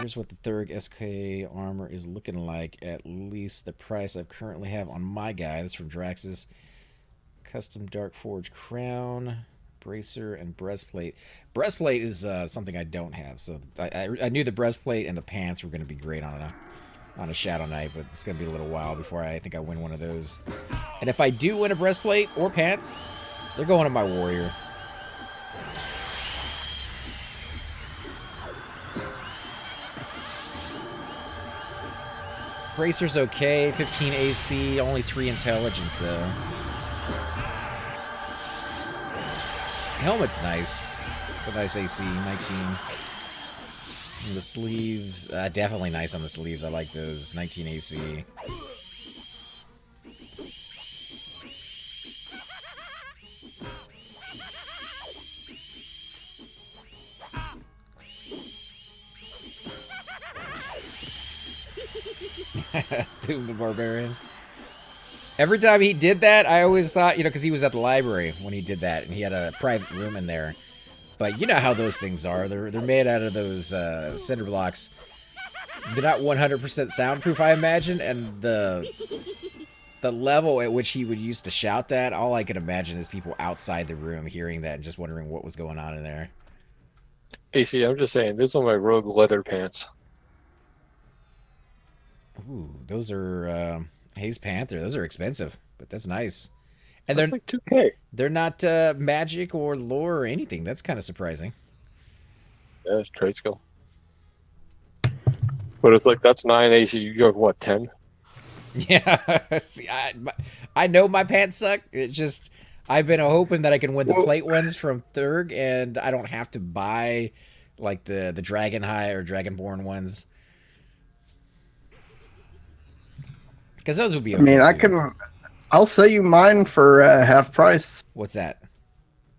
Here's what the third SK armor is looking like. At least the price I currently have on my guy. That's from Draxus. Custom Dark Forge crown, bracer, and breastplate. Breastplate is something I don't have, so I knew the breastplate and the pants were going to be great on a Shadow Knight, but it's going to be a little while before I think I win one of those. And if I do win a breastplate or pants, they're going to my warrior. Bracer's okay, 15 AC, only 3 intelligence though. Helmet's nice. It's a nice AC, 19. And the sleeves, definitely nice on the sleeves. I like those, 19 AC. Doom the Barbarian. Every time he did that, I always thought, you know, because he was at the library when he did that, and he had a private room in there. But you know how those things are. They're made out of those cinder blocks. They're not 100% soundproof, I imagine, and the level at which he would use to shout that, all I can imagine is people outside the room hearing that and just wondering what was going on in there. AC, I'm just saying, these are my rogue leather pants. Ooh, those are Haze Panther. Those are expensive, but that's nice. And That's like 2K. they're not magic or lore or anything. That's kind of surprising. Yeah, it's trade skill. But it's like, that's 9 AC. You have what, 10? Yeah. See, I know my pants suck. It's just I've been hoping that I can win the plate ones from Thurg, and I don't have to buy like the Dragon High or Dragonborn ones. Because those would be okay. I can. I'll sell you mine for half price. What's that?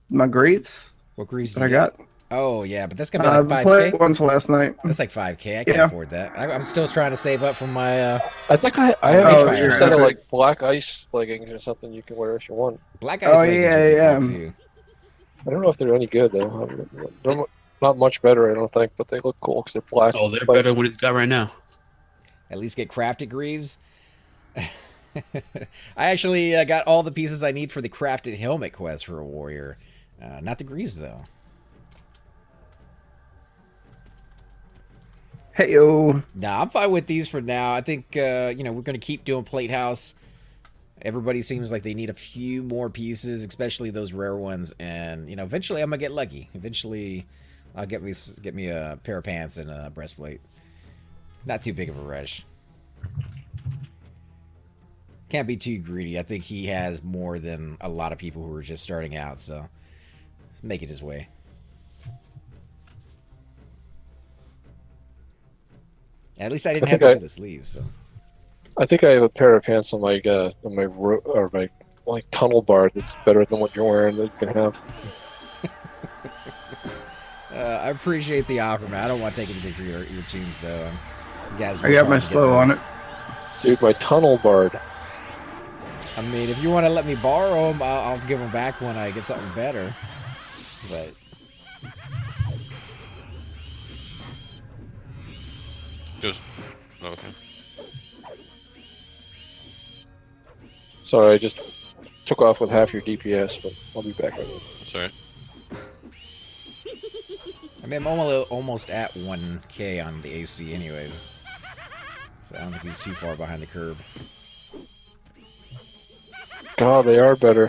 My greaves. What greaves I got? Oh yeah, but that's gonna be like 5K. Played ones last night. That's like 5K. I can't afford that. I'm still trying to save up for my. I think I have a set of like black ice leggings or something you can wear if you want. Black ice leggings would be cool too. I don't know if they're any good though. They're not much better, I don't think, but they look cool because they're black. Oh, they're better than what he's got right now. At least get crafted greaves. I actually got all the pieces I need for the crafted helmet quest for a warrior. Not the greaves though. Hey yo. Nah, I'm fine with these for now. I think you know, we're gonna keep doing Plate House. Everybody seems like they need a few more pieces, especially those rare ones. And you know, eventually I'm gonna get lucky. Eventually, I'll get me a pair of pants and a breastplate. Not too big of a rush. Can't be too greedy. I think he has more than a lot of people who are just starting out, so let's make it his way. At least I didn't have to do the sleeves, so. I think I have a pair of pants on my like tunnel bar that's better than what you're wearing that you can have. I appreciate the offer, man. I don't want to take anything for your tunes, though. You guys, I got my slow on it, dude. My tunnel bard. I mean, if you want to let me borrow them, I'll give them back when I get something better. But just okay. Sorry, I just took off with half your DPS, but I'll be back. Sorry. I mean, I'm almost at 1K on the AC, anyways. So I don't think he's too far behind the curve. God, they are better.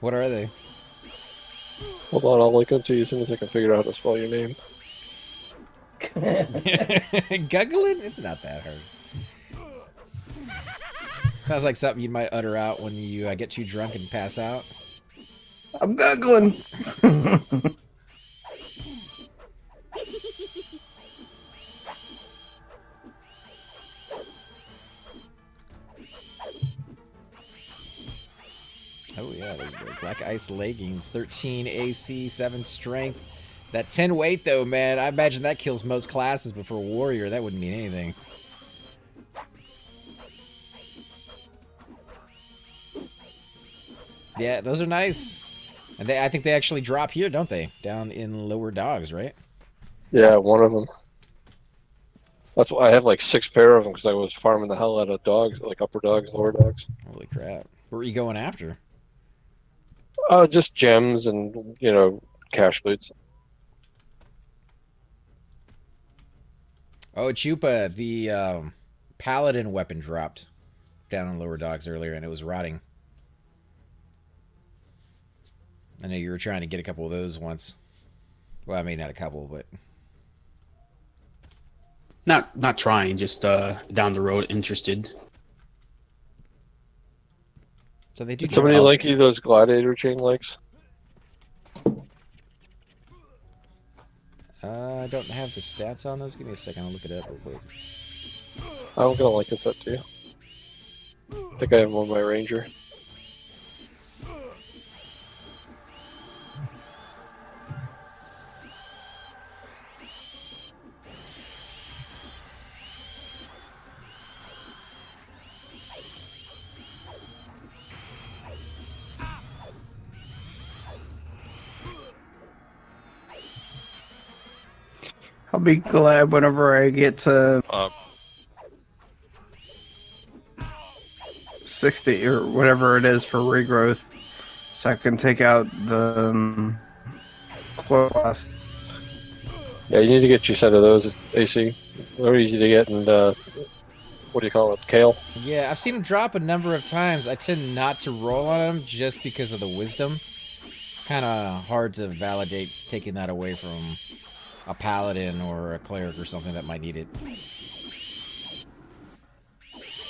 What are they? Hold on, I'll link them to you as soon as I can figure out how to spell your name. Guggling? It's not that hard. Sounds like something you might utter out when you get too drunk and pass out. I'm guggling. Oh yeah, there you go. Black Ice leggings, 13 AC, 7 strength. That 10 weight though, man, I imagine that kills most classes, but for a warrior, that wouldn't mean anything. Yeah, those are nice. And I think they actually drop here, don't they? Down in lower dogs, right? Yeah, one of them. That's why I have like 6 pair of them because I was farming the hell out of dogs, like upper dogs, lower dogs. Holy crap. What were you going after? Just gems and cash loots. Oh, Chupa, the Paladin weapon dropped down on lower dogs earlier, and it was rotting. I know you were trying to get a couple of those once. Well, I mean, not a couple, but Not trying, just down the road interested. so they do. Did somebody drop. link you those gladiator chain links? I don't have the stats on those. Give me a second. I'll look it up real quick. I'm gonna link this up to you. I think I have one on my ranger. I'll be glad whenever I get to 60 or whatever it is for regrowth, so I can take out the class. Yeah, you need to get your set of those AC. They're easy to get, and what do you call it? Kale. Yeah, I've seen them drop a number of times. I tend not to roll on them just because of the wisdom. It's kind of hard to validate taking that away from a paladin or a cleric or something that might need it.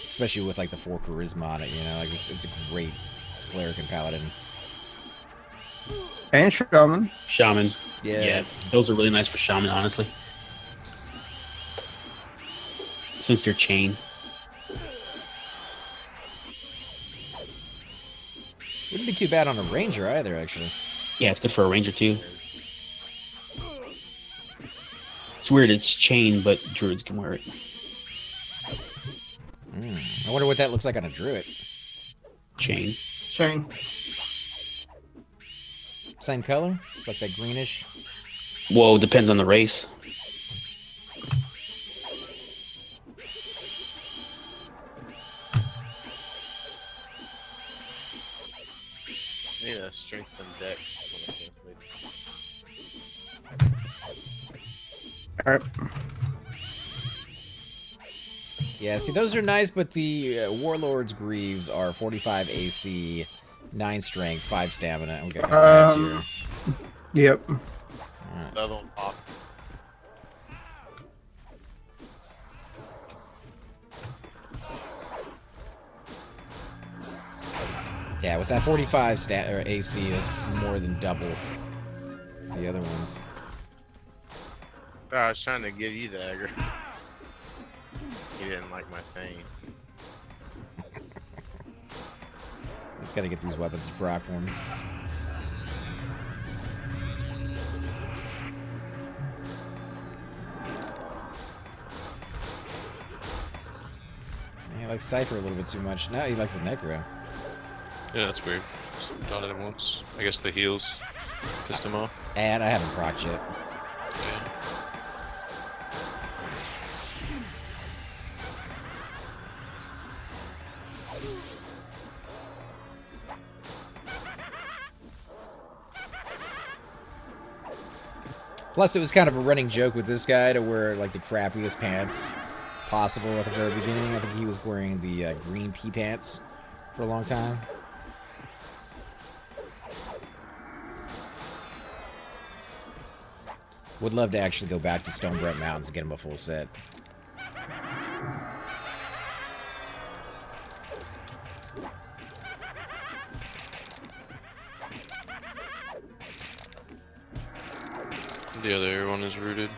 Especially with like the 4 charisma on it, like it's a great cleric and paladin. And Shaman. Shaman. Yeah. Those are really nice for Shaman, honestly. Since they're chained. Wouldn't be too bad on a ranger either, actually. Yeah, it's good for a ranger too. It's weird, it's chained, but druids can wear it. I wonder what that looks like on a druid. Chain. Chain. Same color? It's like that greenish. Whoa, depends on the race. Need a strength and dex. Alright. Yeah, see, those are nice, but the Warlord's greaves are 45 AC, 9 strength, 5 stamina, and we got compliance here. Yep. Another one pop. Yeah, with that 45 AC, that's more than double the other ones. Oh, I was trying to give you the Ogre. He didn't like my thing. Just gotta get these weapons to proc for me. He likes Cypher a little bit too much. Now he likes the Necro. Yeah, that's weird. Done it once. I guess the heals pissed him off. And I haven't procced yet. Yeah. Plus, it was kind of a running joke with this guy to wear like the crappiest pants possible at the very beginning. I think he was wearing the green pea pants for a long time. Would love to actually go back to Stonebrent Mountains and get him a full set. The other one is rooted.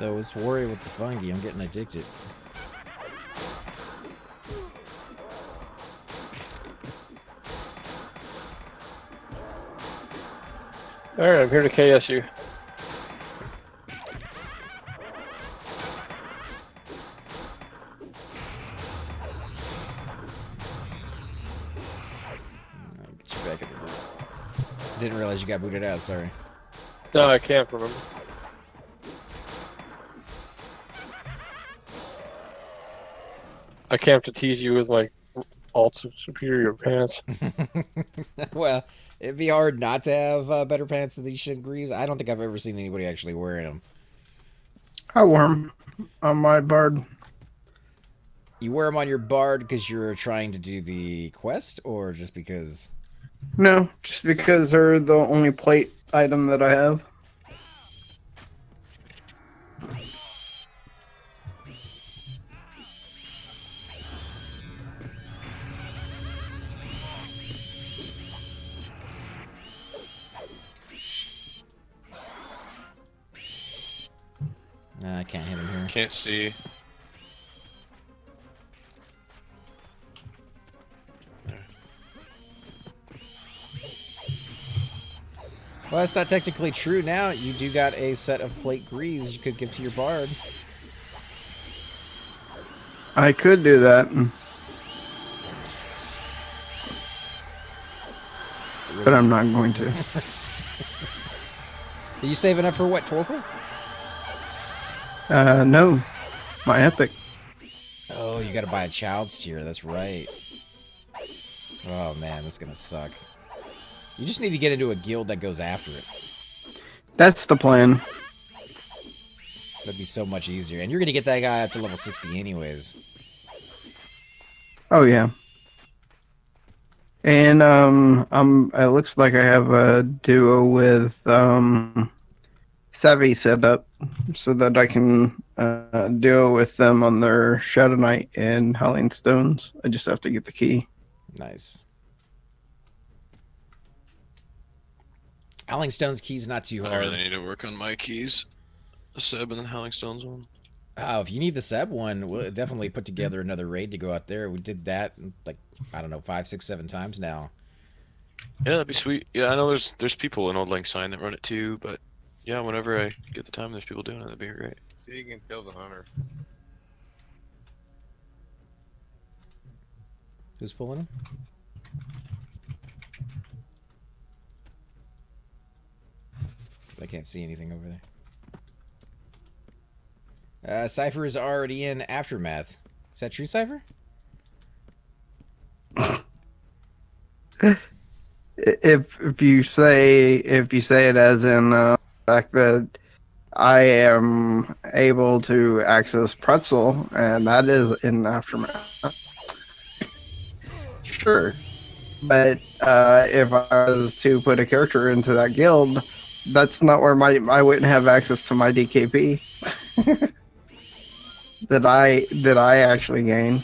though. It's worry with the fungi. I'm getting addicted. All right, I'm here to KS you. I'll get you back in the... Didn't realize you got booted out. Sorry. No, I can't remember. I camped to tease you with my alt superior pants. Well, it'd be hard not to have better pants than these shit greaves. I don't think I've ever seen anybody actually wearing them. I wear 'em on my bard. You wear them on your bard because you're trying to do the quest, or just because? No, just because they're the only plate item that I have. Nah, I can't hit him here. Can't see. Well, that's not technically true now. You do got a set of plate greaves you could give to your bard. I could do that, but I'm not going to. Are you saving up for what, Torpor? No, my epic. Oh, you gotta buy a child's tier, that's right. Oh man, that's gonna suck. You just need to get into a guild that goes after it. That's the plan. That'd be so much easier. And you're gonna get that guy up to level 60 anyways. Oh yeah. And it looks like I have a duo with Savvy set up so that I can duo with them on their Shadow Knight and Howling Stones. I just have to get the key. Nice. Howling Stone's key's not too I hard. really need to work on my keys. The Seb and then Howling Stones one. Oh, if you need the Seb one, we'll definitely put together another raid to go out there. We did that like, I don't know, 5, 6, 7 times now. Yeah, that'd be sweet. Yeah, I know there's people in Old Lang Syne that run it too, but yeah, whenever I get the time, there's people doing it. That'd be great. See, you can kill the hunter. Who's pulling him? I can't see anything over there. Cypher is already in Aftermath. Is that true, Cypher? If you say it as in the fact that I am able to access Pretzel, and that is in Aftermath. Sure. But if I was to put a character into that guild, that's not where I wouldn't have access to my DKP that I actually gain.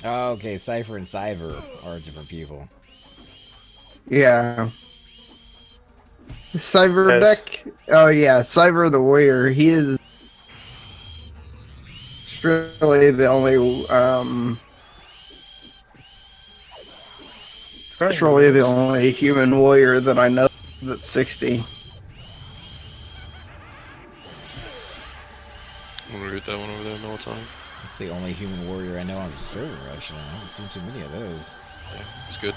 Oh, okay, Cypher and Cyver are different people. Yeah. Cyber Yes. deck. Oh yeah, Cyber the Warrior. He is really the only surely the only human warrior that I know that's 60. I'm gonna root that one over there, Melatonin. That's the only human warrior I know on the server, actually. I haven't seen too many of those. Yeah, it's good.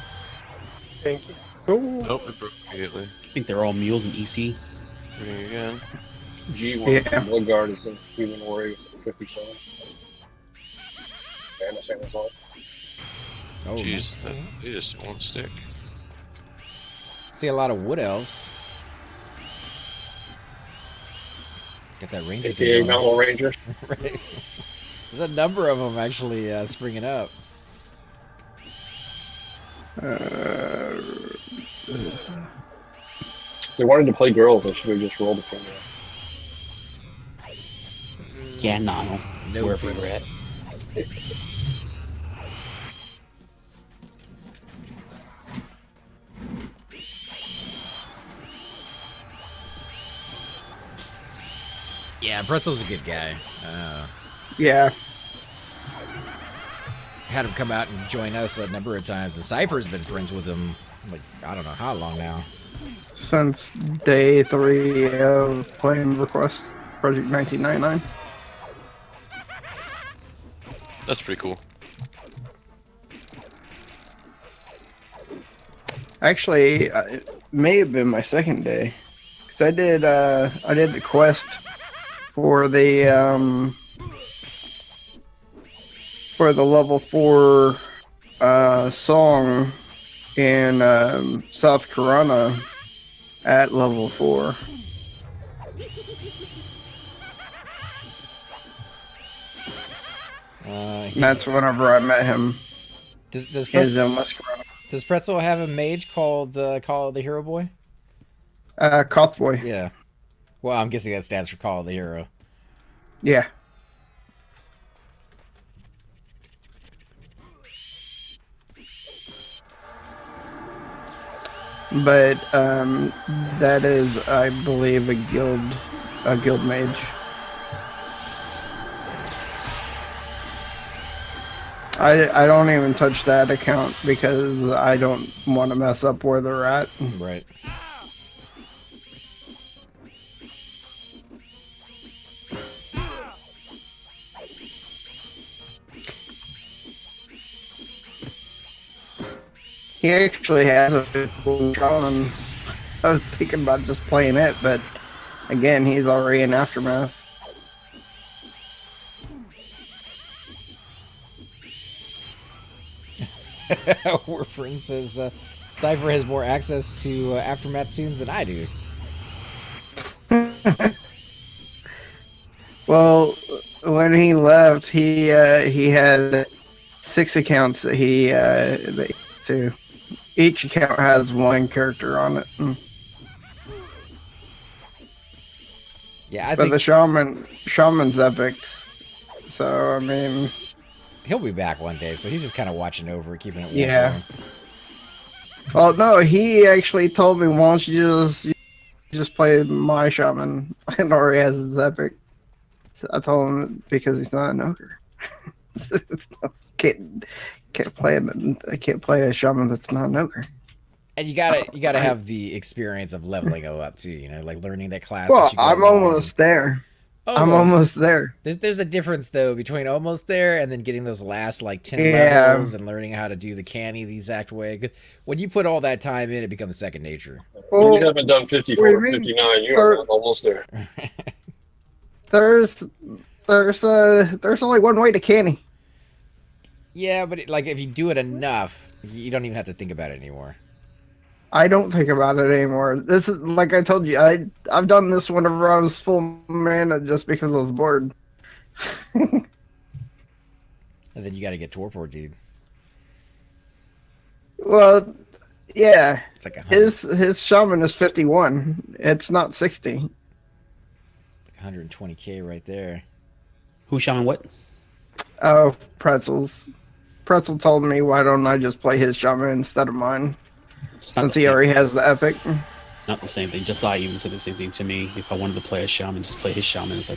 Thank you. Ooh. Nope, it broke immediately. I think they're all mules in EC. Reading again. G1 Yeah. Bloodguard is in Human Warriors at 57. And the same result. Oh, Jeez, they just won't stick. see a lot of wood elves. Got that ranger AKA thing going. Mountain Ranger. Right. There's a number of them actually springing up. If they wanted to play girls, they should have just rolled a female. Yeah, no. No Wherever offense. we're at. Yeah, Pretzel's a good guy. Yeah. Had him come out and join us a number of times, and Cypher's been friends with him, like, I don't know how long now. Since day 3 of playing Request Project 1999. That's pretty cool. Actually, it may have been my second day, because I did the quest for the level 4 song in South Carolina at level 4. And that's whenever I met him. Does Pretzel have a mage called Call of the Hero Boy? Kothboy. Yeah. Well, I'm guessing that stands for Call of the Hero. Yeah. But that is, I believe, a guild mage. I don't even touch that account because I don't want to mess up where they're at. Right. He actually has a physical Shaman. I was thinking about just playing it, but again, he's already in Aftermath. Warfrin says Cypher has more access to Aftermath tunes than I do. Well, when he left, he had 6 accounts that he to. Each account has 1 character on it. Yeah, I but think the Shaman's epic. So I mean, he'll be back one day. So he's just kind of watching over, keeping it warm. Yeah. Well, no, he actually told me, "Why don't you just play my Shaman?" And already has his epic. So I told him because he's not an ogre. Can't play a Shaman that's not an ogre. And you gotta have the experience of leveling up too. You know, like learning that class. Well, I'm almost there. I'm almost there. There's a difference though between almost there and then getting those last like 10 Yeah. levels and learning how to do the canny the exact way. When you put all that time in, it becomes second nature. Well, you haven't done 54 what or do you mean? 59. You are almost there. There's only one way to canny. Yeah, but like if you do it enough, you don't even have to think about it anymore. I don't think about it anymore. This is like I told you. I've done this whenever I was full mana just because I was bored. And then you got to get torpor, dude. Well, yeah. It's like his Shaman is 51. It's not 60. Like 120k right there. Who Shaman what? Oh, Pretzels. Pretzel told me, why don't I just play his Shaman instead of mine? Since he already has the epic. Not the same thing. Just I even said the same thing to me. If I wanted to play a Shaman, just play his Shaman. It's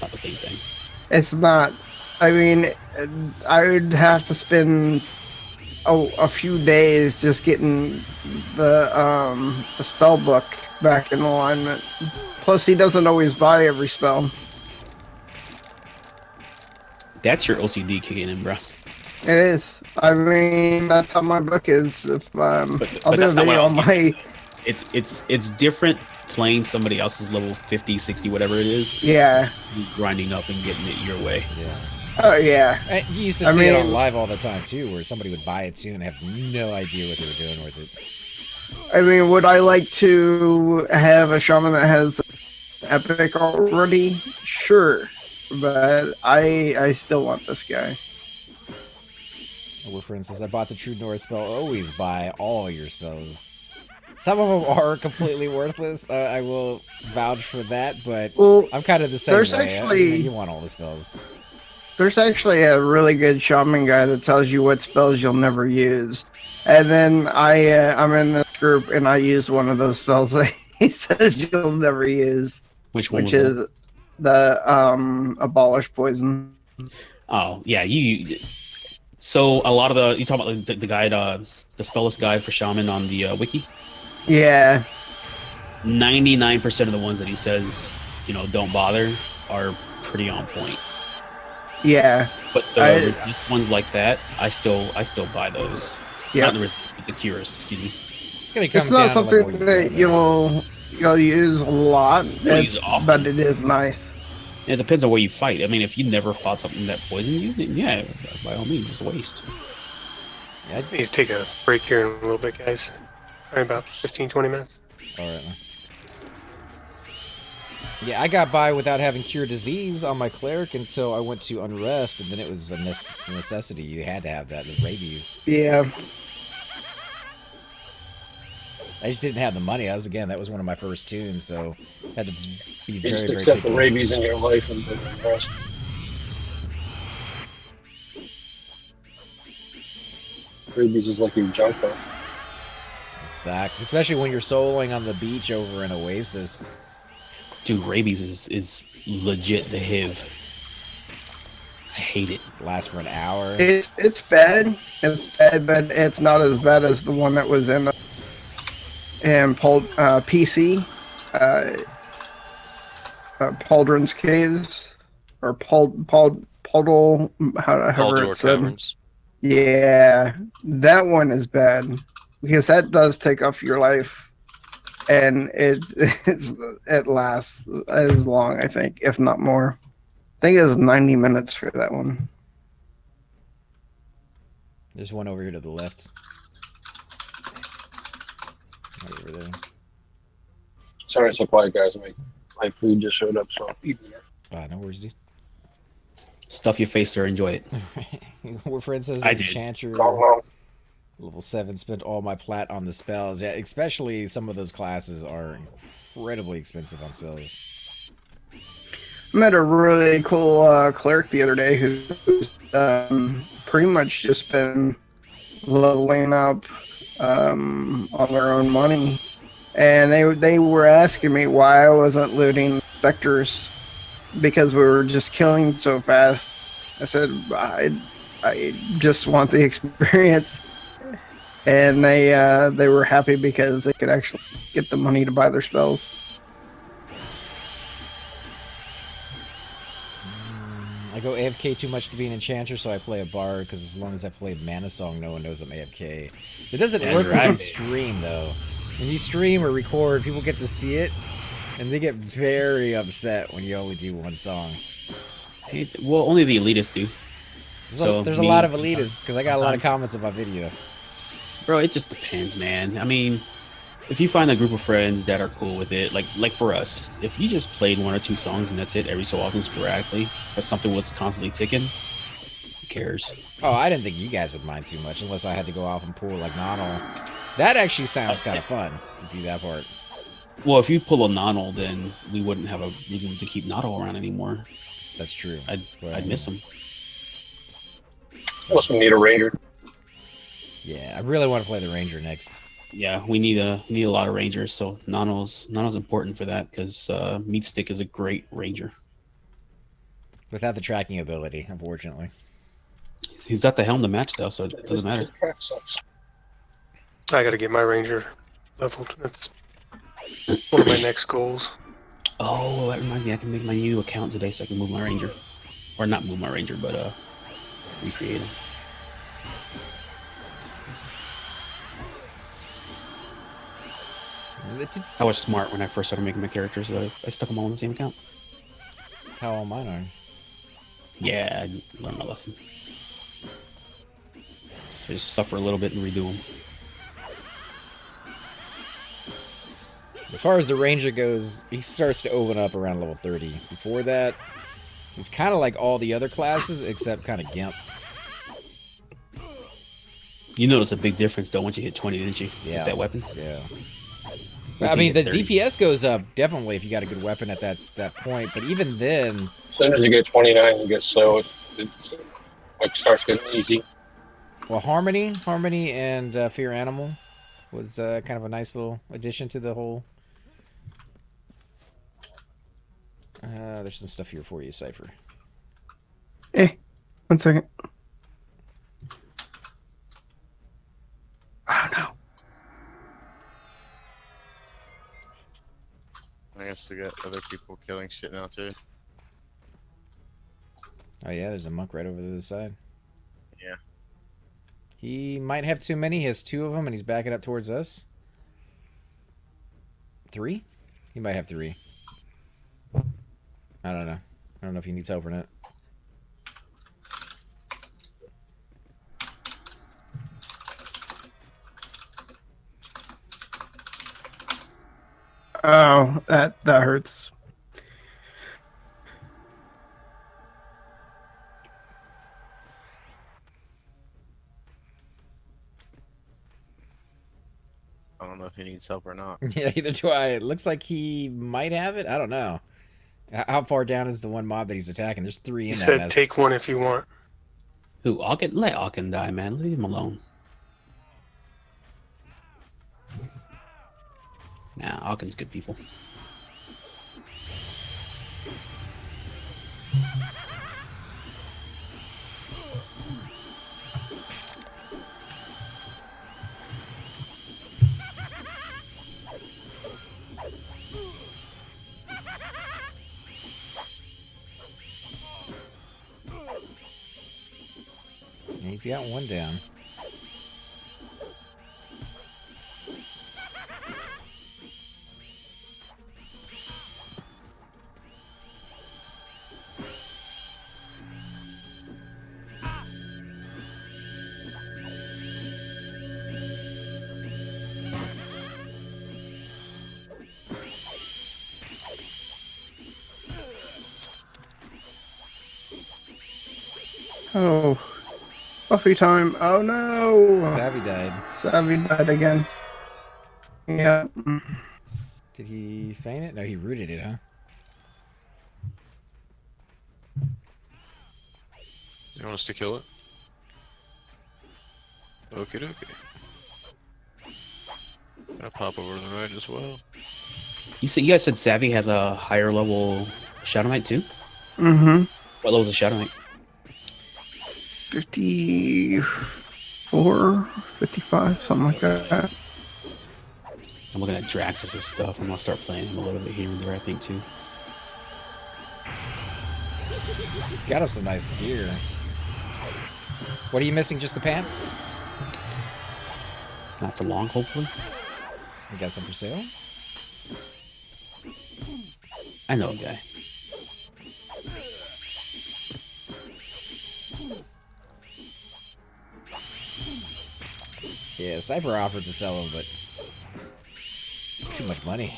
not the same thing. It's not. I mean, I would have to spend a few days just getting the spell book back in alignment. Plus, he doesn't always buy every spell. That's your OCD kicking in, bro. It is. I mean, that's how my book is. If I'll do a video on my. It's different playing somebody else's level 50, 60, whatever it is. Yeah. Grinding up and getting it your way. Yeah. Oh yeah. And you used to see it on live all the time too, where somebody would buy it too and have no idea what they were doing with it. I mean, would I like to have a Shaman that has epic already? Sure, but I still want this guy. Where, for instance, I bought the True North spell. Always buy all your spells. Some of them are completely worthless. I will vouch for that, but I'm kind of the same way. You want all the spells. There's actually a really good Shaman guy that tells you what spells you'll never use. And then I'm in this group and I use one of those spells that he says you'll never use. Which one? Which is abolish poison. Oh yeah, you. So a lot of you talk about the guide, the spellless guide for Shaman on the wiki. Yeah, 99% of the ones that he says, don't bother, are pretty on point. yeah, But the resist ones like that, I still buy those. yeah. Not the resist, but the cures. Excuse me. It's gonna come It's not down to like something where you that go, though. you'll use a lot. You'll use it often. But it is nice. It depends on where you fight. I mean, if you never fought something that poisoned you, then yeah, by all means, it's a waste. Yeah, I need to take a break here in a little bit, guys. Probably about 15-20 minutes. all right. Man. Yeah, I got by without having cure disease on my cleric until I went to unrest, and then it was a necessity. You had to have that with rabies. Yeah. I just didn't have the money. That was one of my first tunes, so had to be very, Just very accept picky. the rabies in your life and the rest. Rabies is like your junk, though. It sucks, especially when you're soloing on the beach over in Oasis. Dude, rabies is legit the HIV. I hate it. Lasts for an hour. It's bad. It's bad, but it's not as bad as the one that was in PC. Pauldron's Caves, or Pauldle, however Caldor it's said. Caverns. Yeah, that one is bad because that does take off your life, and it lasts as long, I think, if not more. I think it's 90 minutes for that one. There's one over here to the left. Right over there. Sorry, so quiet, guys. My food just showed up, so I'll eat dinner. No worries, dude. Stuff your face, sir. Enjoy it. Where friend says I did. Enchanter level 7 spent all my plat on the spells. Yeah, especially some of those classes are incredibly expensive on spells. I met a really cool cleric the other day who's pretty much just been leveling up on their own money. And they were asking me why I wasn't looting specters because we were just killing so fast. I said I just want the experience, and they were happy because they could actually get the money to buy their spells. I go AFK too much to be an enchanter, so I play a bard, because as long as I play Mana Song, no one knows I'm AFK. It doesn't work when you stream, though. When you stream or record, people get to see it, and they get very upset when you only do one song. Hey, well, only the elitists do. There's a lot of elitists, because I got a lot of comments on my video. Bro, it just depends, man. I mean, if you find a group of friends that are cool with it, like for us, if you just played one or two songs and that's it every so often sporadically, but something was constantly ticking, who cares? Oh, I didn't think you guys would mind too much unless I had to go off and pull like Nonal. That actually sounds kind of fun to do that part. Well, if you pull a Nonal, then we wouldn't have a reason to keep Nonal around anymore. That's true. I'd miss him. Plus, we need a ranger. Yeah, I really want to play the ranger next. Yeah, we need a lot of rangers, so Nonal's important for that because Meat Stick is a great ranger. Without the tracking ability, unfortunately. He's got the helm to match though, so it doesn't matter. His track sucks. I gotta get my ranger leveled. That's one of my next goals. Oh, that reminds me, I can make my new account today so I can move my ranger. Or not move my ranger, but recreate him. I was smart when I first started making my characters, so I stuck them all in the same account. That's how all mine are. Yeah, I learned my lesson. So just suffer a little bit and redo them. As far as the ranger goes, he starts to open up around level 30. Before that, he's kind of like all the other classes, except kind of Gimp. You noticed a big difference though once you hit 20, didn't you? Yeah. With that weapon. Yeah. Once I you mean, the hit 30. DPS goes up definitely if you got a good weapon at that point. But even then, As soon as you get 29, you get slow. It like starts getting easy. well, Harmony and Fear Animal was kind of a nice little addition to the whole. There's some stuff here for you, Cypher. 1 second. Oh no. I guess we got other people killing shit now too. Oh yeah, there's a monk right over to the side. Yeah. He might have too many. He has 2 of them, and he's backing up towards us. 3? He might have 3. I don't know. I don't know if he needs help or not. Oh, that hurts. I don't know if he needs help or not. Yeah, either do I. It looks like he might have it. I don't know. How far down is the one mob that he's attacking? There's 3 in He that said mess. take one if you want. Who? Let Aachen die, man. Leave him alone. Nah, Aachen's good people. He's got 1 down. Oh. Buffy time. Oh no. Savvy died. Savvy died again. Yeah. Did he feign it? No, he rooted it, huh? You want us to kill it? Okay, okay. Gonna pop over to the right as well. You guys said Savvy has a higher level Shadow Knight too? Mm-hmm. What level is a Shadow Knight? 54, 55, something like that. I'm looking at Draxus' stuff. I'm gonna start playing him a little bit here and there, I think, too. Got him some nice gear. What are you missing? Just the pants? Not for long, hopefully. You got some for sale? I know a guy. Yeah, Cypher offered to sell him, but it's too much money.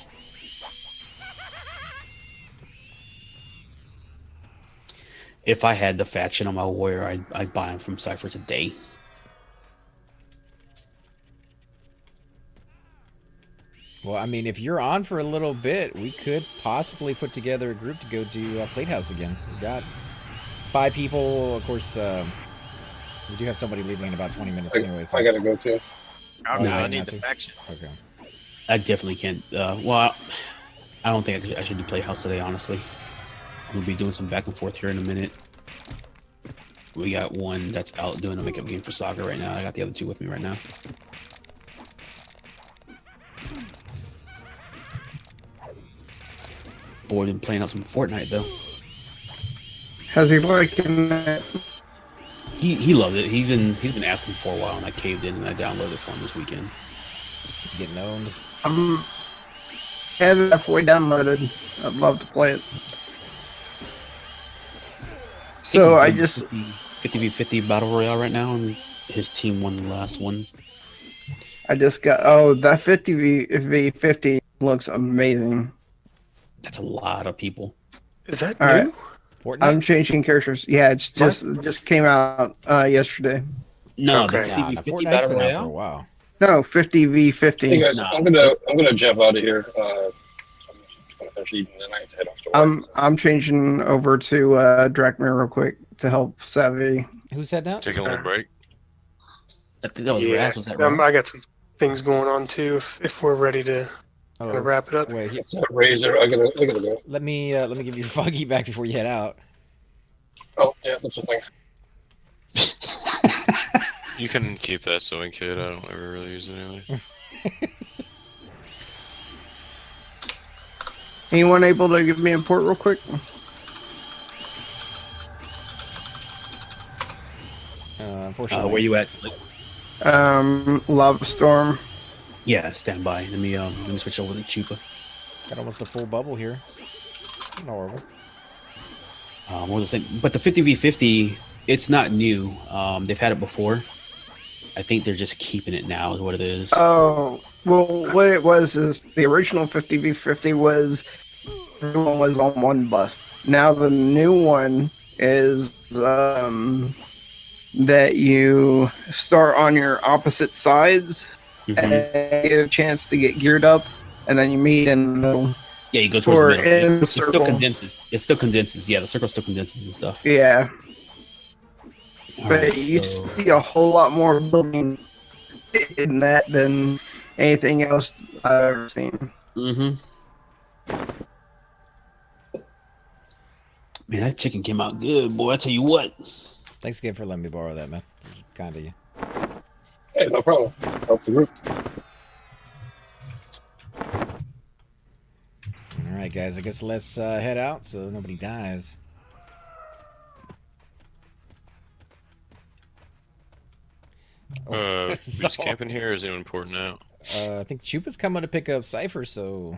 If I had the faction on my warrior, I'd buy him from Cypher today. Well, I mean, if you're on for a little bit, we could possibly put together a group to go do Platehouse again. We've got 5 people. Of course, we do have somebody leaving in about 20 minutes anyway. So. I gotta go too. I yeah, need not the to. faction. Okay. I definitely can't. Well, I don't think I should do Playhouse today, honestly. I'm gonna be doing some back and forth here in a minute. We got one that's out doing a makeup game for soccer right now. I got the other 2 with me right now. Boy, been playing out some Fortnite though. Has he liking it? He loved it. He's been asking for a while, and I caved in and I downloaded it for him this weekend. It's getting owned. Have it halfway downloaded. I'd love to play it. So I just 50v50 battle royale right now, and his team won the last one. got that 50v50 looks amazing. That's a lot of people. Is that All new? right. Fortnite? I'm changing characters. Yeah, it's just came out yesterday. No, Okay. the Nah, 50v50 Fortnite's battle been out for a royale. while. No, 50v50. Hey guys, Nah. I'm gonna jump out of here. I'm just gonna finish eating and then I have to head off to work. I'm changing over to Drakmir real quick to help Savvy. Who said that? Taking a little break. I think that was Yeah, Raz. Was that Raz? I got some things going on too. If we're ready to Kind of wrap it up. Wait, It's a razor. I gotta go. let me give you your foggy back before you head out. Oh, yeah, that's the thing. You can keep that sewing kit. I don't ever really use it anyway. Anyone able to give me a port real quick? Unfortunately, Where you at? Slick? Lava Storm. Yeah, stand by. Let me switch over to Chupa. got almost a full bubble here. Not horrible. What was I saying? But the 50v50, it's not new. They've had it before. I think they're just keeping it now. Is what it is. Oh, well, what it was is the original 50v50 was everyone was on one bus. Now the new one is that you start on your opposite sides and get a chance to get geared up, and then you meet in the middle. Yeah, you go towards the Or middle. in the It still circle. condenses. It still condenses. Yeah, the circle still condenses and stuff. Yeah, All but right, you so- see a whole lot more building in that than anything else I've ever seen. Man, that chicken came out good, boy. I tell you what. Thanks again for letting me borrow that, man. Kind of you. Hey, no problem. Help the group. All right, guys. I guess let's head out so nobody dies. We just camping here, or is anyone porting out? I think Chupa's coming to pick up Cypher, so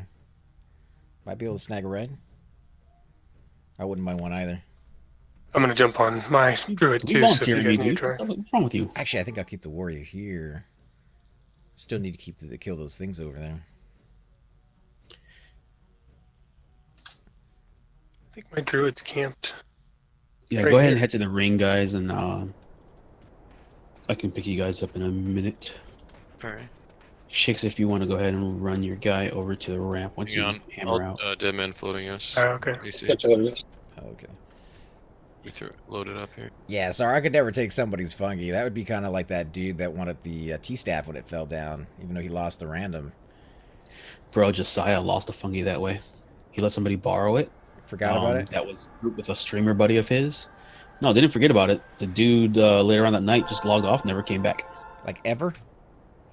might be able to snag a red. I wouldn't mind one either. I'm gonna jump on my druid You too, so if you volunteering guys me, need to dude. try. What's wrong with you? Actually, I think I'll keep the warrior here. Still need to kill those things over there. I think my druid's camped. Yeah, Right go ahead here. and head to the ring, guys, and I can pick you guys up in a minute. Alright. Shakes, if you want to go ahead and run your guy over to the ramp once Hang you on. hammer out. Dead man floating us. Oh, okay. AC. Catch you later, guys. Okay. We loaded up here. Yeah, sorry, I could never take somebody's fungi. That would be kind of like that dude that wanted the T-staff when it fell down, even though he lost the random. Bro, Josiah lost a fungi that way. He let somebody borrow it. Forgot about it? That was grouped with a streamer buddy of his. No, they didn't forget about it. The dude later on that night just logged off, never came back. Like, ever?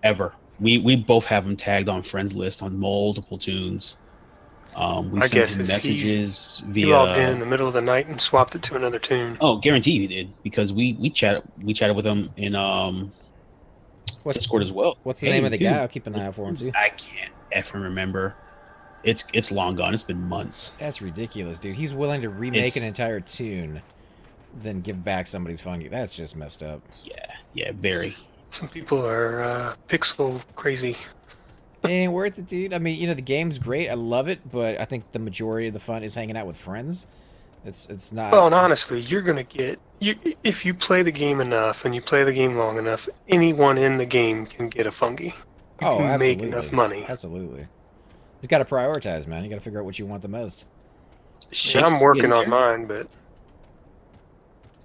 Ever. We both have him tagged on friends list on multiple tunes. We My sent guess him is messages He logged in via. the middle of the night and swapped it to another tune. Oh, guarantee you he did because we chatted with him in What's Discord as well. What's the Hey, name of the dude, guy? I'll keep an eye out for him, too. I can't effing remember. It's long gone. It's been months. That's ridiculous, dude. He's willing to remake an entire tune, then give back somebody's fungi. That's just messed up. Yeah, very. Some people are pixel crazy. It ain't worth it, dude. I mean, you know, the game's great. I love it, but I think the majority of the fun is hanging out with friends. It's not... Well, and honestly, you're gonna get if you play the game enough and you play the game long enough. Anyone in the game can get a fungi. You Oh, can absolutely. make enough money. Absolutely. You got to prioritize, man. You got to figure out what you want the most. And I'm working on mine, but it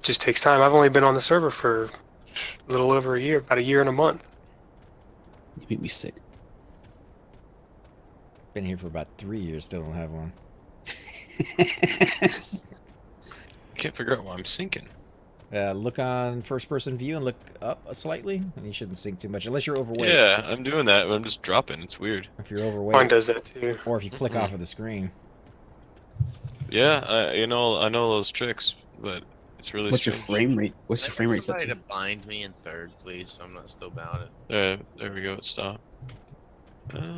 just takes time. I've only been on the server for a little over a year, about a year and a month. You make me sick. Been here for about 3 years, still don't have one. Can't figure out why I'm sinking. Look on first-person view and look up slightly, and you shouldn't sink too much, unless you're overweight. Yeah, I'm doing that, but I'm just dropping. It's weird. If you're Mine overweight, does that too. or if you click off of the screen. Yeah, I know those tricks, but it's really What's your strange. frame rate? What's your frame rate set Somebody to? to bind me in third, please, so I'm not still bound. There we go. It stopped.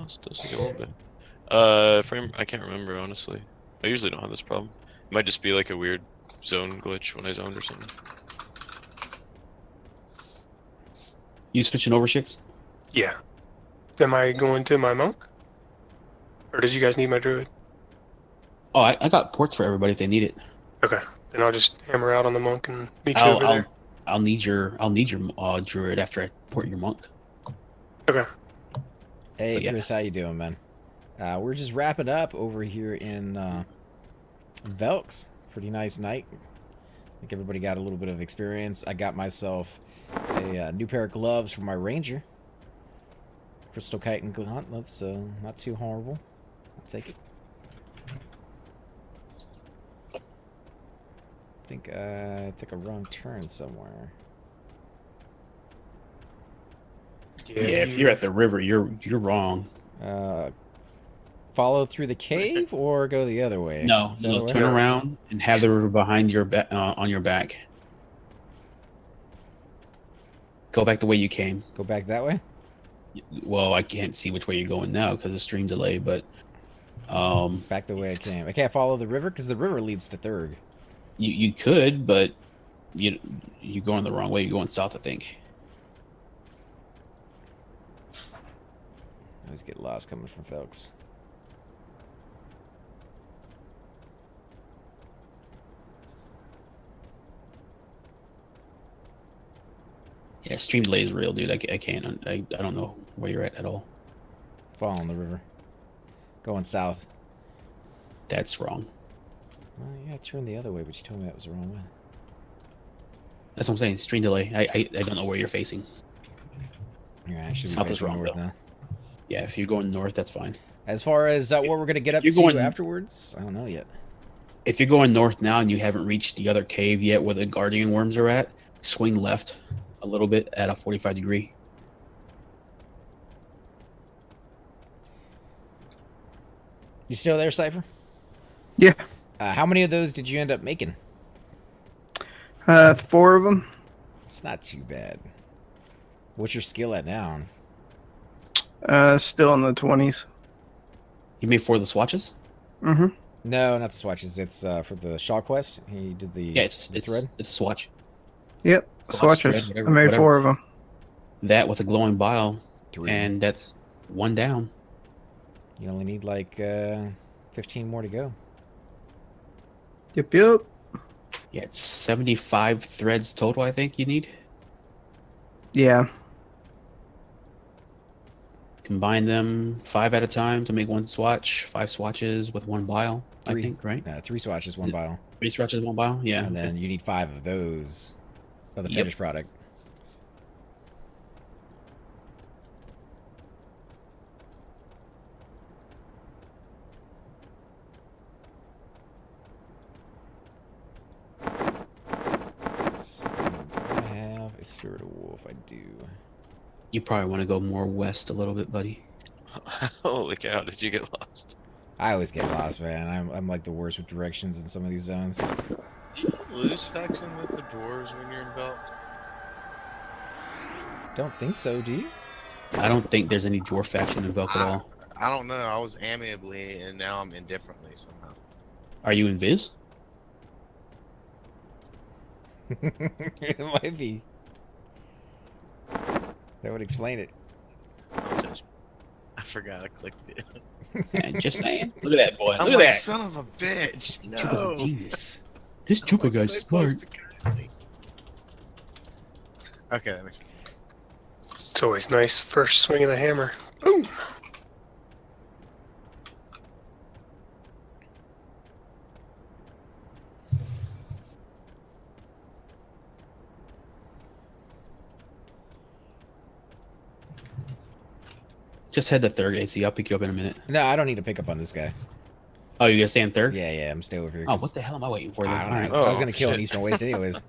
Still sinking a little bit. Frame. I can't remember honestly. I usually don't have this problem. It might just be like a weird zone glitch when I zoned or something. You switching over, Shakes? Yeah. Am I going to my monk? Or did you guys need my druid? Oh, I got ports for everybody if they need it. Okay. Then I'll just hammer out on the monk and meet you over there. I'll need your druid after I port your monk. Okay. Hey, But yeah. Chris, how you doing, man? We're just wrapping up over here in Velks. Pretty nice night. I think everybody got a little bit of experience. I got myself a new pair of gloves for my ranger. Crystal Kite and Gaunt. That's not too horrible. I'll take it. I think I took a wrong turn somewhere. Yeah, if you're at the river, you're wrong. Follow through the cave or go the other way? No, Is that the way? turn around and have the river behind your on your back. Go back the way you came. Go back that way? Well, I can't see which way you're going now because of stream delay, but back the way I came. I can't follow the river because the river leads to Thurg. You could, but you're going the wrong way. You're going south, I think. I always get lost coming from Velks. Yeah, stream delay is real, dude. I can't. I don't know where you're at all. Following the river. Going south. That's wrong. Well, yeah, I turned the other way, but you told me that was the wrong way. That's what I'm saying. Stream delay. I don't know where you're facing. Yeah, I should be South is facing wrong, north though. now. Yeah, if you're going north, that's fine. As far as what we're going to get up You're to going- afterwards, I don't know yet. If you're going north now and you haven't reached the other cave yet where the guardian worms are at, swing left a little bit at a 45 degree. You still there, Cypher? Yeah. How many of those did you end up making? 4 of them. It's not too bad. What's your skill at now? Still in the 20s. You made 4 of the swatches? Mm-hmm. No, not the swatches. It's for the Shaw quest. He did the Yeah, it's thread. It's a swatch. Yep. Swatch, Swatches. thread, I made whatever. 4 of them. That with a glowing bile, 3. and that's 1 down. You only need like 15 more to go. Yep, yep. Yeah, it's 75 threads total, I think you need. Yeah. Combine them 5 at a time to make 1 swatch. 5 swatches with 1 bile, 3. I think, right? 3 swatches, 1 bile. 3 swatches, 1 bile? Yeah. And then you need 5 of those of the Yep. finished product. So, do I have a spirit of wolf? I do. You probably want to go more west a little bit, buddy. Holy cow! Did you get lost? I always get lost, man. I'm like the worst with directions in some of these zones. Lose faction with the dwarves when you're in Velks? Don't think so, do you? I don't think there's any dwarf faction in Velk at all. I don't know. I was amiably, and now I'm indifferently somehow. Are you in Viz? It might be. That would explain it. Don't judge me. I forgot I clicked it. Yeah, just saying. Look at that boy. I'm Look like, at that. son of a bitch. Chupa's a No. genius. This Chupa I'm guy's so smart. close to killing me. Okay, that makes me. It's always nice. First swing of the hammer. Boom. Just head to third, AC. I'll pick you up in a minute. No, I don't need to pick up on this guy. Oh, you gonna stay in third? Yeah, I'm stay over here. Oh, 'cause what the hell am I waiting for? Then? I don't know. Alright. I was Oh, gonna kill an shit. Eastern Waste anyways.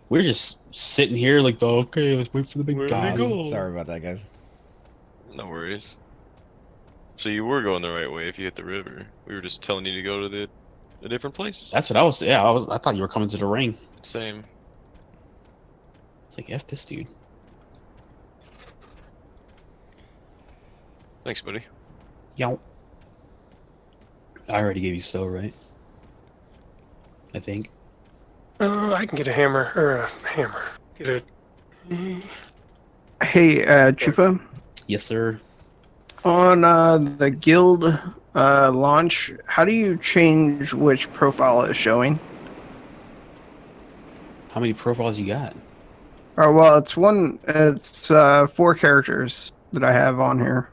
We're just sitting here like, okay, let's wait for the big Where guy. did they go? Sorry about that, guys. No worries. So you were going the right way if you hit the river. We were just telling you to go to a different place. That's what I was. Yeah, I thought you were coming to the ring. Same. It's like F this dude. Thanks, buddy. Yow. I already gave you so right. I think. I can get a hammer or a hammer. Get a. Hey, Chupa, Yes, sir. on the guild launch, how do you change which profile is showing? How many profiles you got? Oh, well, it's 4 characters that I have on here.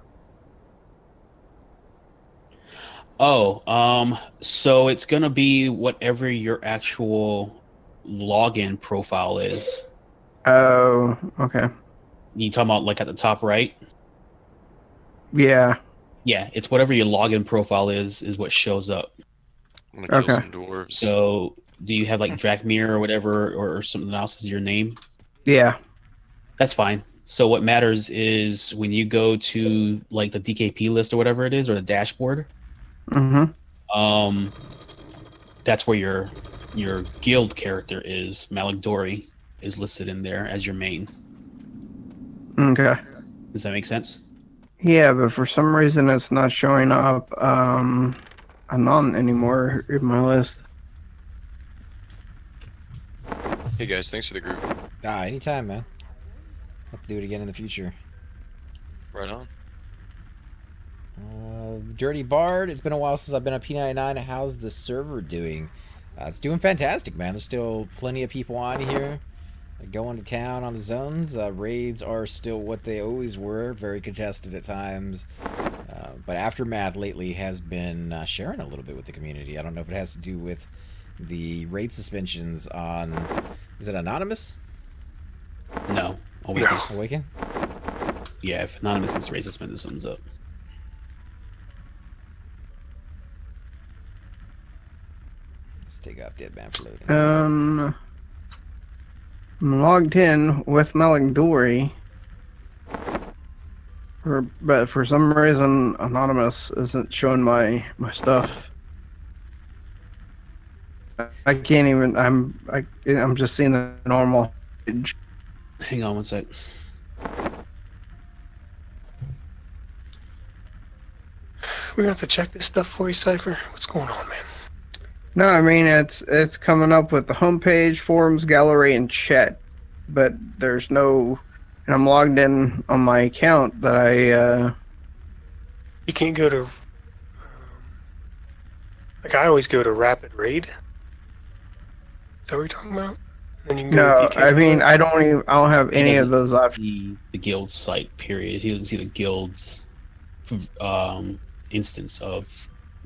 Oh, so it's gonna be whatever your actual login profile is. Oh, okay. You talking about like at the top right? Yeah. Yeah, it's whatever your login profile is what shows up. I'm gonna kill Okay. some dwarves. So, do you have like Drakmir or whatever, or something else as your name? Yeah. That's fine. So what matters is when you go to like the DKP list or whatever it is, or the dashboard, Mm-hmm. um, that's where your guild character is. Malagdori is listed in there as your main. Okay. Does that make sense? Yeah, but for some reason it's not showing up Anon anymore in my list. Hey guys, thanks for the group. Anytime, man. Have to do it again in the future. Right on. Dirty Bard, it's been a while since I've been on P99. How's the server doing? It's doing fantastic, man. There's still plenty of people on here going to town on the zones. Raids are still what they always were, very contested at times. But Aftermath lately has been sharing a little bit with the community. I don't know if it has to do with the raid suspensions on... Is it Anonymous? No. Awaken. Awaken? Yeah, if Anonymous gets raised, suspended, something's up. Let's take off Dead Man for loading. I'm logged in with Malagdori, but for some reason Anonymous isn't showing my stuff. I can't even. I'm just seeing the normal page. Hang on one sec. We're gonna have to check this stuff for you, Cypher. What's going on, man? No, I mean it's coming up with the homepage, forums, gallery, and chat, but there's no. And I'm logged in on my account that I. You can't go to. Like I always go to Rapid Raid. Is that what you're talking about? And you can go No, to I mean DK. I don't have any of those options. The guild site, period. He doesn't see the guild's instance of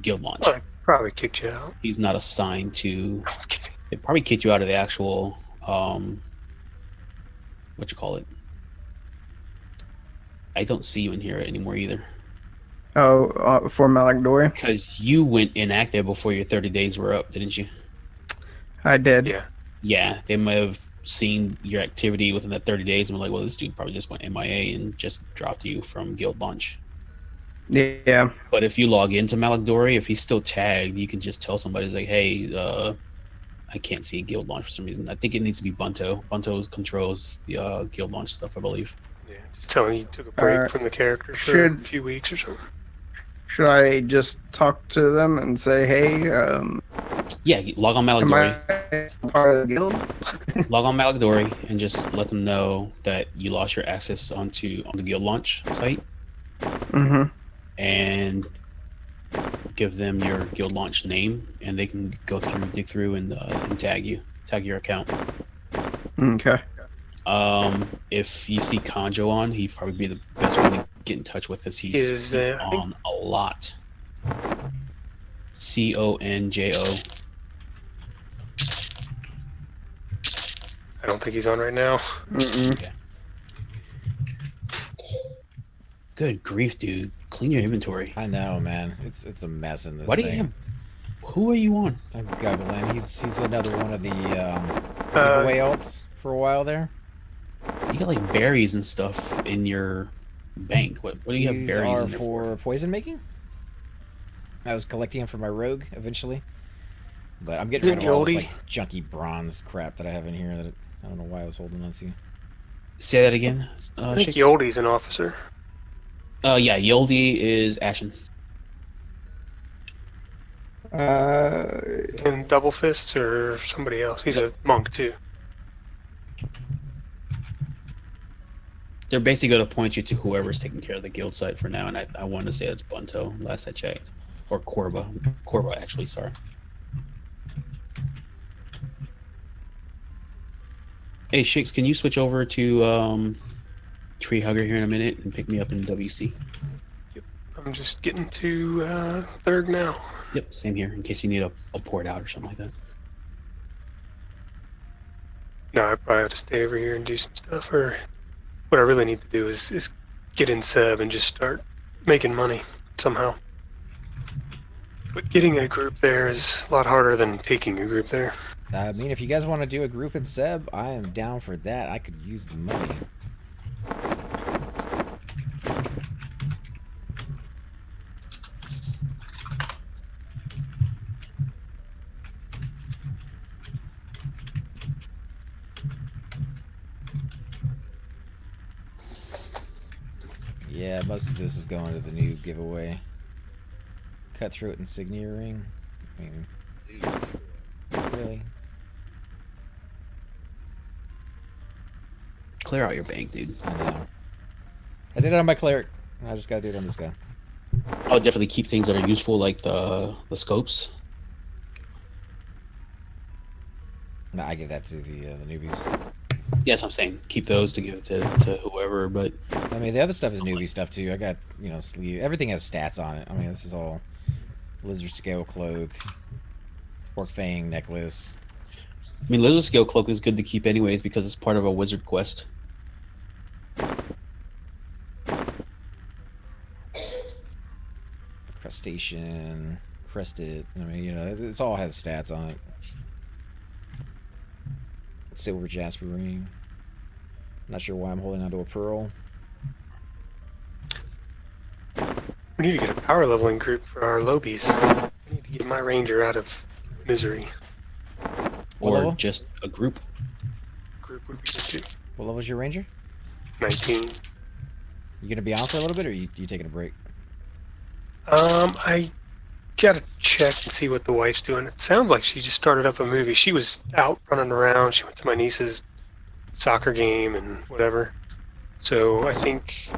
guild launch. Oh, I probably kicked you out. He's not assigned to. I'm kidding. It probably kicked you out of the actual what you call it. I don't see you in here anymore either. Oh, for Malagdori, Because you went inactive before your 30 days were up, didn't you? I did. Yeah. Yeah, they might have seen your activity within that 30 days and were like, well, this dude probably just went MIA and just dropped you from guild launch. Yeah. But if you log into Malagdori, if he's still tagged, you can just tell somebody like, hey, I can't see guild launch for some reason. I think it needs to be Bunto. Bunto controls the guild launch stuff, I believe. Yeah. Just tell him you took a break from the character for a should- few weeks or something. Should I just talk to them and say, hey, Yeah, log on am Malagdori. I part of the guild? Log on Malagdori and just let them know that you lost your access on the guild launch site, Mm-hmm. and give them your guild launch name, and they can dig through and tag your account. Okay. If you see Conjo on, he'd probably be the best one to get in touch with, because he's on a lot. Conjo. I don't think he's on right now. Mm-mm. Good grief, dude! Clean your inventory. I know, man. It's a mess in this Why do thing. you have? Who are you on? I'm Guggling. He's another one of the giveaway alts for a while there. You got like berries and stuff in your bank. What do you have These berries are in there for poison making. I was collecting them for my rogue eventually, but I'm getting Isn't rid of all this Yodi- like junky bronze crap that I have in here that I don't know why I was holding on to. Say that again. I think Shakes? Yoldi's an officer. Yeah, Yoldi is Ashen. And Double Fists or somebody else. He's a monk too. They're basically going to point you to whoever's taking care of the guild site for now, and I wanted to say it's Bunto, last I checked. Or Korba. Korba, actually, sorry. Hey, Shakes, can you switch over to Tree Hugger here in a minute and pick me up in WC? I'm just getting to third now. Yep, same here, in case you need a port out or something like that. No, I probably have to stay over here and do some stuff. Or what I really need to do is get in sub and just start making money somehow. But getting a group there is a lot harder than taking a group there. I mean, if you guys want to do a group in Seb, I am down for that. I could use the money. Yeah, most of this is going to the new giveaway. Cutthroat insignia ring. I mean, really? Clear out your bank, dude. I know. I did it on my cleric. I just gotta do it on this guy. I would definitely keep things that are useful, like the scopes. Nah, I give that to the newbies. Yes, I'm saying keep those to give to whoever. But I mean, the other stuff is newbie stuff too. I got, you know, sleeve. Everything has stats on it. I mean, this is all lizard scale cloak, orc fang necklace. I mean, lizard scale cloak is good to keep anyways because it's part of a wizard quest. Crustacean, crested. I mean, you know, this all has stats on it. Silver jasper ring. Not sure why I'm holding onto a pearl. We need to get a power leveling group for our lobies. I need to get my ranger out of misery. What Or level? just a group. Group would be good too. What level's your ranger? 19. You gonna be on for a little bit, or you taking a break? I gotta check and see what the wife's doing. It sounds like she just started up a movie. She was out running around. She went to my niece's soccer game and whatever. So I think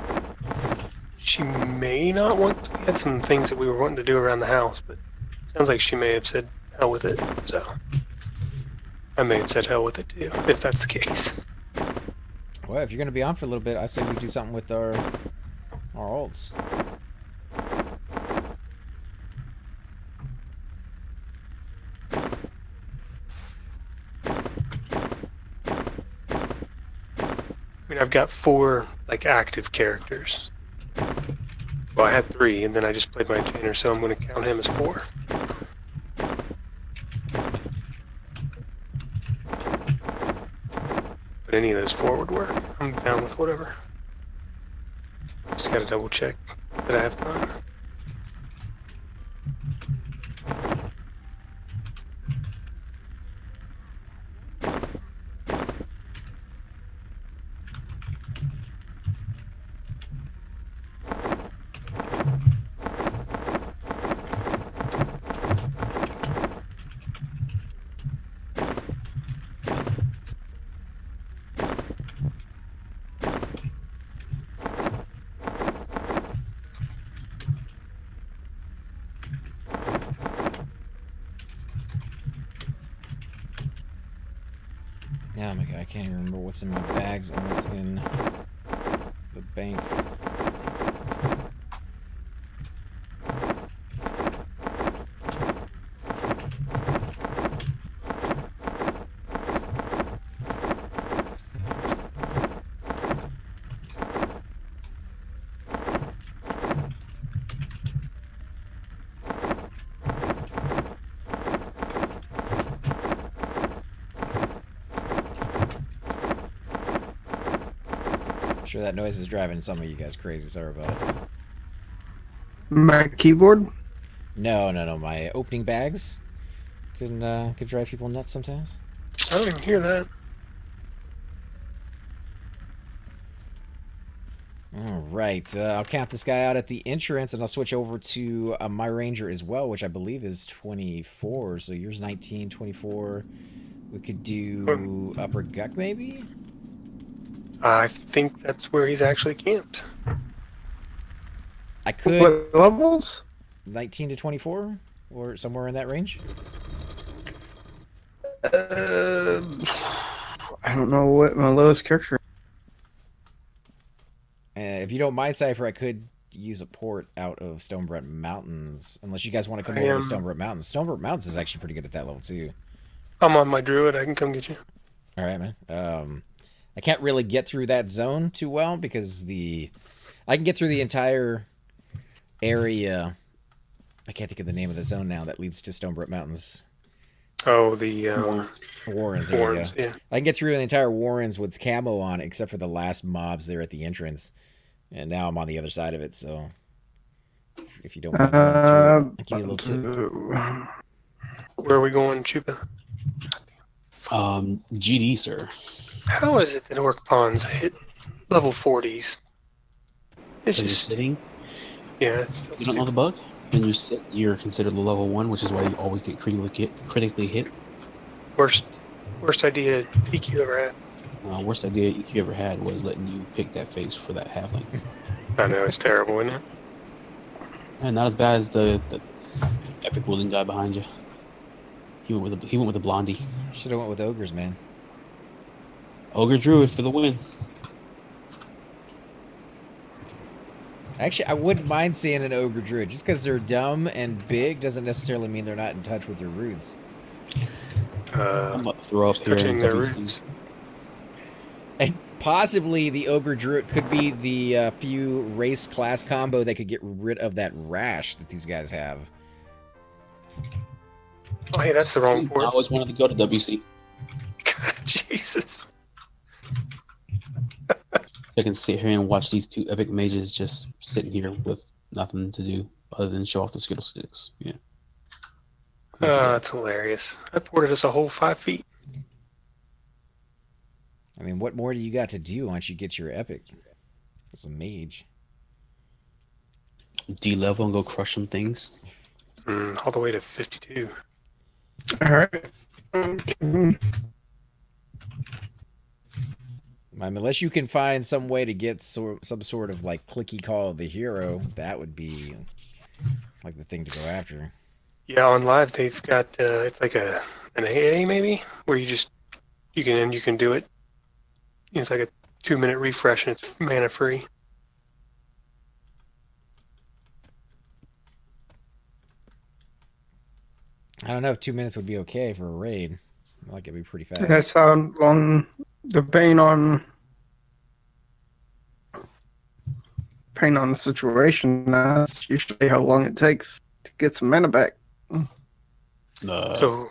she may not want. We had some things that we were wanting to do around the house, but it sounds like she may have said hell with it. So I may have said hell with it too, if that's the case. Well, if you're gonna be on for a little bit, I say we do something with our alts. I mean, I've got 4 like active characters. Well, I had 3, and then I just played my enchainer, so I'm going to count him as 4. But any of those 4 would work. I'm down with whatever. Just got to double check that I have time. Yeah, my God, I can't even remember what's in my bags and what's in the bank. Sure, that noise is driving some of you guys crazy. Sorry about it. My keyboard? No. My opening bags could drive people nuts sometimes. I don't even hear that. All right, I'll count this guy out at the entrance, and I'll switch over to my ranger as well, which I believe is 24. So yours 19, 24. We could do Upper Guck maybe. I think that's where he's actually camped. I could What levels? 19 to 24 or somewhere in that range. I don't know what my lowest character. If you don't mind, Cypher, I could use a port out of Stonebrut Mountains, unless you guys want to come over to Stonebrut Mountains. Stonebrut Mountains is actually pretty good at that level too. I'm on my druid. I can come get you. All right, man. I can't really get through that zone too well because I can get through the entire area. I can't think of the name of the zone now that leads to Stonebrook Mountains. Oh, the Warrens, there Warrens, you go. yeah. I can get through the entire Warrens with camo on, except for the last mobs there at the entrance. And now I'm on the other side of it, so if you don't mind going through it, I'll give you a little tip. Where are we going, Chupa? GD, sir. How is it that orc pawns hit level 40s? It's So you're just sitting. yeah. You don't know the bug. When you sit, you're considered a level 1, which is why you always get critically hit. Worst idea EQ ever had. Worst idea you ever had was letting you pick that face for that halfling. I know it's terrible, isn't it? And not as bad as the epic wielding guy behind you. He went with the blondie. Should have went with ogres, man. Ogre Druid for the win. Actually, I wouldn't mind seeing an ogre druid. Just because they're dumb and big doesn't necessarily mean they're not in touch with their roots. I'm about to throw up here. Touching their roots. And possibly the ogre druid could be the few race class combo that could get rid of that rash that these guys have. Oh, hey, that's the wrong I port. always wanted to go to WC. Jesus. I can sit here and watch these two epic mages just sitting here with nothing to do other than show off the skittle sticks. Yeah. That's hilarious. I ported us a whole 5 feet. I mean, what more do you got to do once you get your epic? It's a mage. D level and go crush some things. All the way to 52. All right. Okay. I mean, unless you can find some way to get some sort of like clicky call of the hero, that would be like the thing to go after. Yeah, on live they've got it's like an AA maybe where you can do it. It's like a 2-minute refresh and it's mana free. I don't know if 2 minutes would be okay for a raid. Like it'd be pretty fast. That's how long, depending on the situation. That's usually how long it takes to get some mana back. So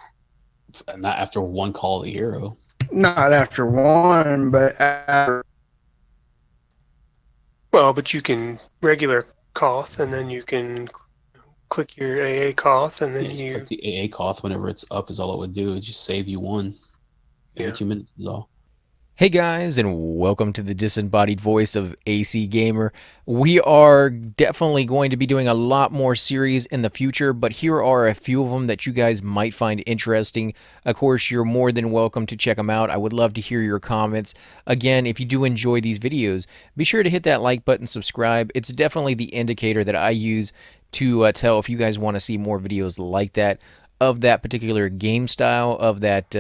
Not after one call of the hero. Not after one, but after. well, but you can regular cough and then you can click your AA cough and then Yeah, just you click the AA cough whenever it's up is all it would do. It just save you one. Every Yeah. 2 minutes is all. Hey guys, and welcome to the disembodied voice of AC Gamer. We are definitely going to be doing a lot more series in the future, but here are a few of them that you guys might find interesting. Of course, you're more than welcome to check them out. I would love to hear your comments. Again, if you do enjoy these videos, be sure to hit that like button, subscribe. It's definitely the indicator that I use to tell if you guys want to see more videos like that, of that particular game style, of that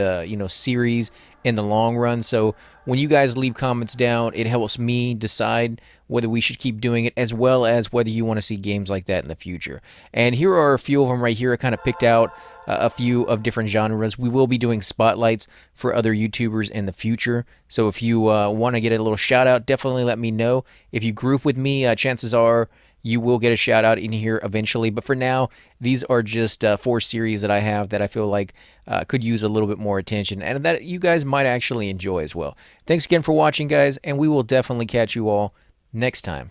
series in the long run. So when you guys leave comments down, it helps me decide whether we should keep doing it, as well as whether you want to see games like that in the future. And here are a few of them right here. I kind of picked out a few of different genres. We will be doing spotlights for other YouTubers in the future. So if you want to get a little shout out, definitely let me know. If you group with me, chances are you will get a shout out in here eventually. But for now, these are just 4 series that I have that I feel like could use a little bit more attention and that you guys might actually enjoy as well. Thanks again for watching, guys, and we will definitely catch you all next time.